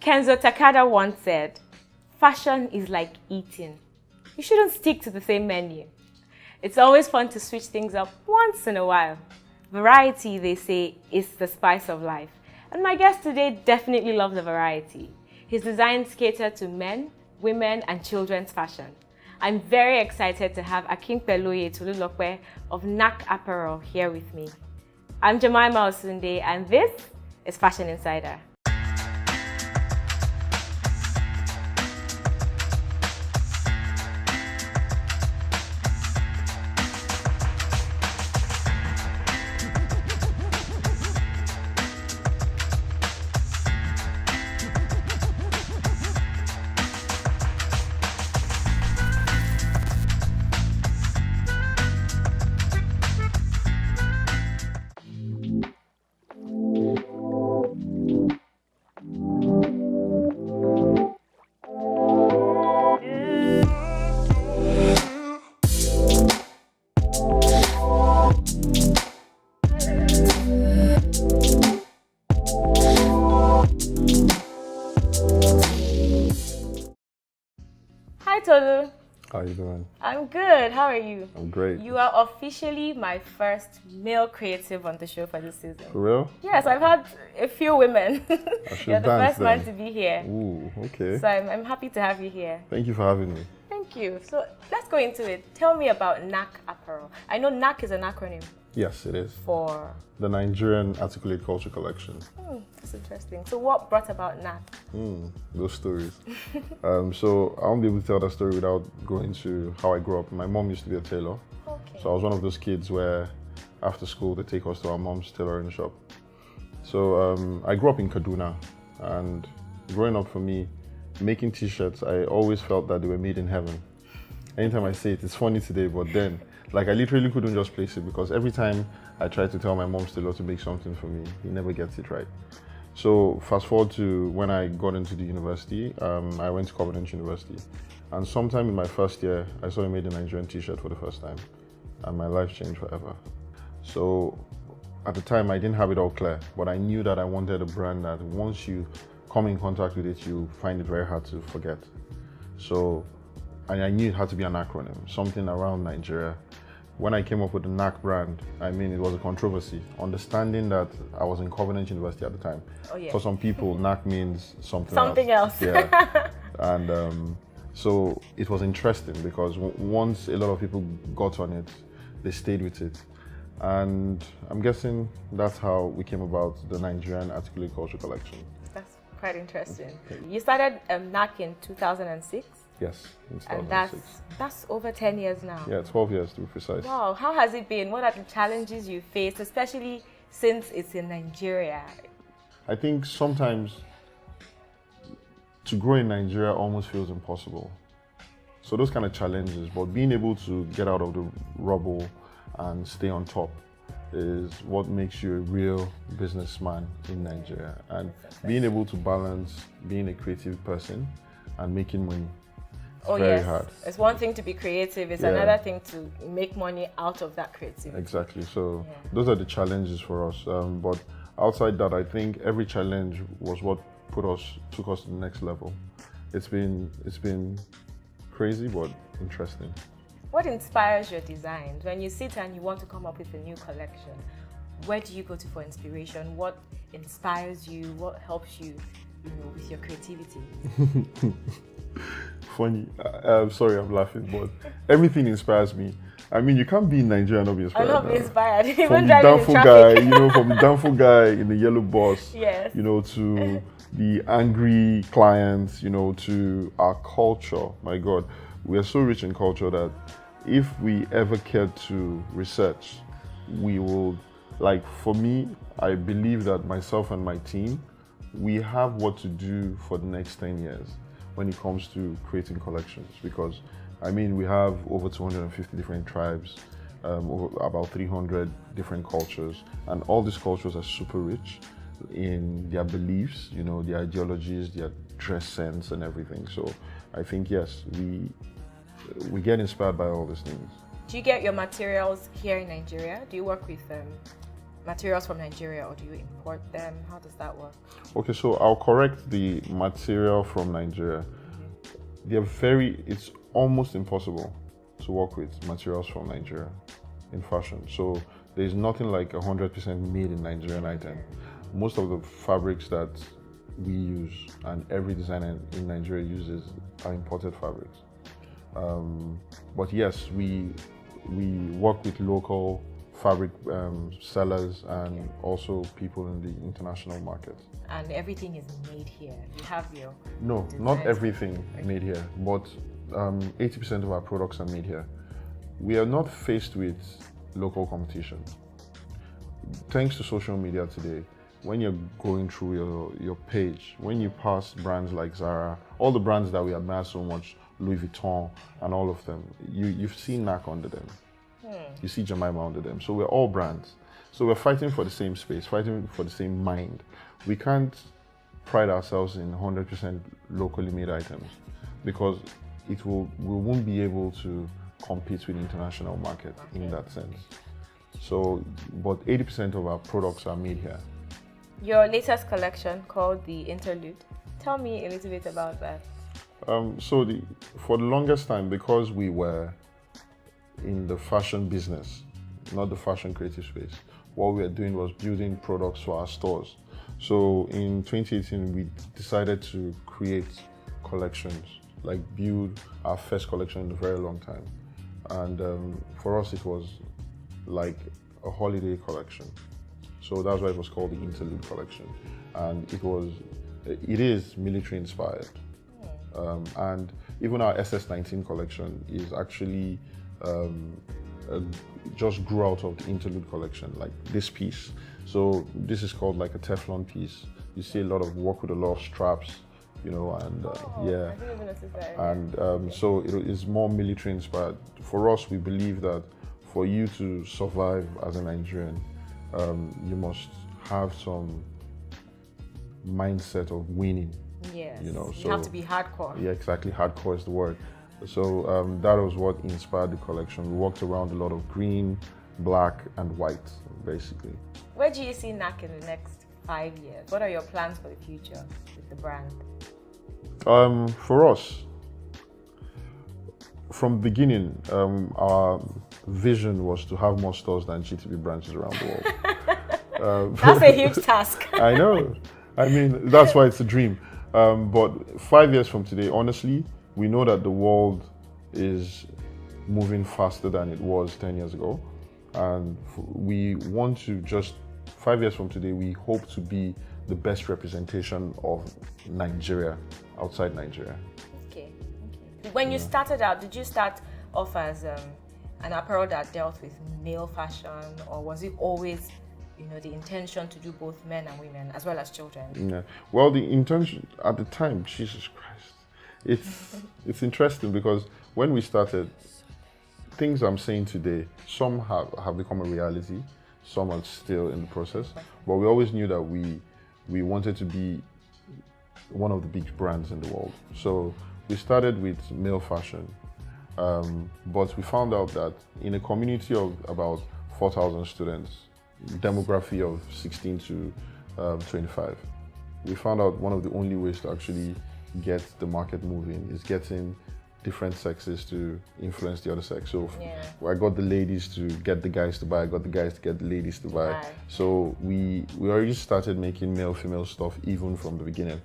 Kenzo Takada once said, fashion is like eating. You shouldn't stick to the same menu. It's always fun to switch things up once in a while. Variety, they say, is the spice of life. And my guest today definitely loves the variety. His designs cater to men, women, and children's fashion. I'm very excited to have Akinpeloye Tolulope of NACK Apparel here with me. I'm Jemima Osunde, and this is Fashion Insider. Hi Tolu. How are you doing? I'm good. How are you? I'm great. You are officially my first male creative on the show for this season. For real? Yes, I've had a few women. You're the first then. one to be here. Ooh, okay. So I'm happy to have you here. Thank you for having me. Thank you. So let's go into it. Tell me about NACK Apparel. I know NACK is an acronym Yes, it is. for... The Nigerian Articulate Culture Collection. That's interesting. So what brought about NACK? Those stories. So I won't be able to tell that story without going to how I grew up. My mom used to be a tailor. Okay. So I was one of those kids where after school they take us to our mom's tailoring shop. So I grew up in Kaduna, and growing up for me, making t-shirts, I always felt that they were made in heaven. Anytime I say it, it's funny today, but then, like, I literally couldn't just place it because every time I tried to tell my mom's tailor to make something for me, he never gets it right. So fast forward to when I got into the university, I went to Covenant University. And sometime in my first year, I saw him made a Nigerian t-shirt for the first time. And my life changed forever. So at the time, I didn't have it all clear, but I knew that I wanted a brand that once you come in contact with it, you find it very hard to forget. So I knew it had to be an acronym, something around Nigeria. When I came up with the NACK brand, I mean, it was a controversy, understanding that I was in Covenant University at the time. Oh, yeah. For some people, NACK means something else. Yeah. And so it was interesting because once a lot of people got on it, they stayed with it. And I'm guessing that's how we came about the Nigerian Articulate Culture Collection. That's quite interesting. You started NACK in 2006? Yes, in 2006. And that's over 10 years now. Yeah, 12 years to be precise. Wow, how has it been? What are the challenges you faced, especially since it's in Nigeria? I think sometimes to grow in Nigeria almost feels impossible. So those kind of challenges, but being able to get out of the rubble and stay on top is what makes you a real businessman in Nigeria. And being able to balance being a creative person and making money. Very hard. It's one thing to be creative, it's another thing to make money out of that creativity. Exactly. So those are the challenges for us. But outside that, I think every challenge was what took us to the next level. It's been crazy, but interesting. What inspires your designs? When you sit and you want to come up with a new collection, where do you go to for inspiration? What inspires you? What helps you, with your creativity? Funny. I'm sorry, I'm laughing, but everything inspires me. I mean, you can't be in Nigeria and not be inspired. I'm not be inspired. From the downfall guy, from the downfall guy in the yellow bus, yes. To the angry clients, to our culture. My God, we are so rich in culture that if we ever cared to research, we will, like, for me, I believe that myself and my team, we have what to do for the next 10 years when it comes to creating collections, because I mean, we have over 250 different tribes, about 300 different cultures, and all these cultures are super rich in their beliefs, their ideologies, their dress sense and everything. So I think, yes, we get inspired by all these things. Do you get your materials here in Nigeria? Do you work with materials from Nigeria, or do you import them? How does that work? Okay, so I'll correct the material from Nigeria. It's almost impossible to work with materials from Nigeria in fashion. So there's nothing like 100% made in Nigerian item. Most of the fabrics that we use and every designer in Nigeria uses are imported fabrics. But yes, we work with local fabric sellers and also people in the international market. And everything is made here. You have your No, designs. not everything made here, but 80% of our products are made here. We are not faced with local competition. Thanks to social media today, when you're going through your page, when you pass brands like Zara, all the brands that we admire so much, Louis Vuitton and all of them, you've seen NACK under them. You see Jemima under them. So we're all brands. So we're fighting for the same space, fighting for the same mind. We can't pride ourselves in 100% locally made items because we won't be able to compete with the international market in that sense. So, but 80% of our products are made here. Your latest collection called the Interlude. Tell me a little bit about that. For the longest time, because we were in the fashion business, not the fashion creative space, what we were doing was building products for our stores. So in 2018, we decided to create collections, like build our first collection in a very long time. And for us, it was like a holiday collection. So that's why it was called the Interlude collection. And it is military inspired. And even our SS19 collection is actually just grew out of the Interlude collection, like this piece. So this is called like a Teflon piece. You see a lot of work with a lot of straps, and yeah. I didn't even notice that. And so it is more military inspired. For us, we believe that for you to survive as a Nigerian, you must have some mindset of winning. Yes. So you have to be hardcore. Yeah, exactly. Hardcore is the word. So that was what inspired the collection. We walked around a lot of green, black, and white, basically. Where do you see NACK in the next 5 years? What are your plans for the future with the brand? For us, from the beginning, our vision was to have more stores than GTB branches around the world. That's a huge task. I know. I mean, that's why it's a dream. But 5 years from today, honestly, we know that the world is moving faster than it was 10 years ago. And we want to 5 years from today, we hope to be the best representation of Nigeria outside Nigeria. Okay. When you started out, did you start off as an apparel that dealt with male fashion, or was it always the intention to do both men and women as well as children? Yeah. Well, the intention at the time, Jesus Christ, it's interesting because when we started, things I'm saying today, some have become a reality, some are still in the process. But we always knew that we wanted to be one of the big brands in the world. So we started with male fashion, but we found out that in a community of about 4,000 students, demography of 16 to 25, we found out one of the only ways to actually get the market moving is getting different sexes to influence the other sex. So I got the ladies to get the guys to buy, I got the guys to get the ladies to buy. Right. So we already started making male-female stuff even from the beginning.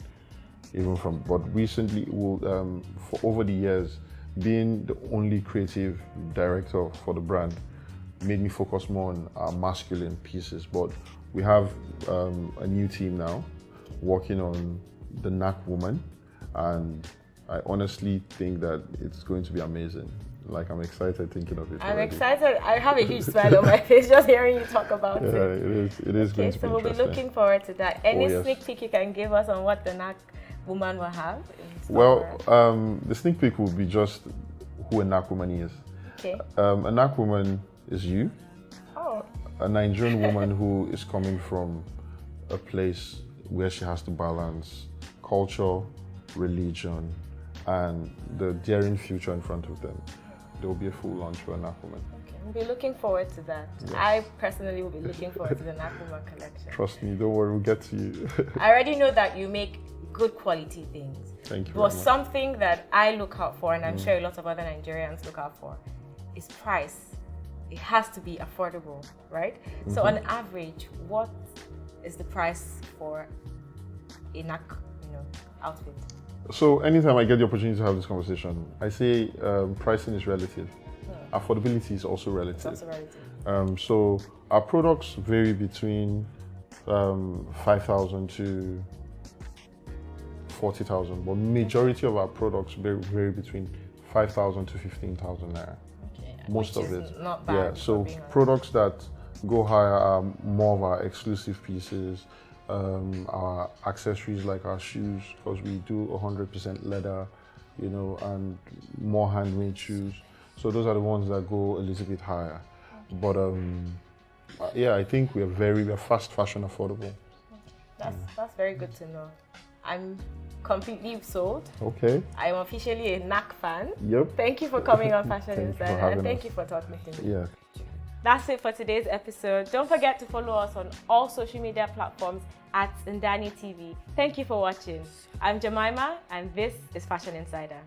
But recently, for over the years, being the only creative director for the brand made me focus more on our masculine pieces. But we have a new team now working on the NACK woman, and I honestly think that it's going to be amazing. Like, I'm excited thinking of it. I'm already. excited. I have a huge smile on my face just hearing you talk about it. It is going to be so we'll be interesting. looking forward to that. Any yes. sneak peek you can give us on what the NACK woman will have? Well, the sneak peek will be just who a NACK woman is. Okay. A NACK woman is you. Oh. A Nigerian woman who is coming from a place where she has to balance culture, religion, and the daring future in front of them. There will be a full launch for a NACK woman. Okay. We'll be looking forward to that. Yes. I personally will be looking forward to the NACK Woman collection. Trust me, don't worry, we'll get to you. I already know that you make good quality things. Thank you. But something that I look out for, and I'm sure a lot of other Nigerians look out for, is price. It has to be affordable, right? So on average, what is the price for a NACK, outfit? So anytime I get the opportunity to have this conversation, I say pricing is relative. Affordability is also relative. It's also relative. So our products vary between 5,000 to 40,000, but majority of our products vary between 5,000 to 15,000 naira. Okay. Most Which of is it. Not bad. Yeah. So products that go higher are more of our exclusive pieces. Our accessories like our shoes, because we do 100% leather, and more handmade shoes. So those are the ones that go a little bit higher. But yeah, I think we're fast fashion affordable. That's very good to know. I'm completely sold. Okay. I am officially a NACK fan. Yep. Thank you for coming on Fashion Insider, and thank you for talking to me. Yeah. That's it for today's episode. Don't forget to follow us on all social media platforms at Ndani TV. Thank you for watching. I'm Jemima, and this is Fashion Insider.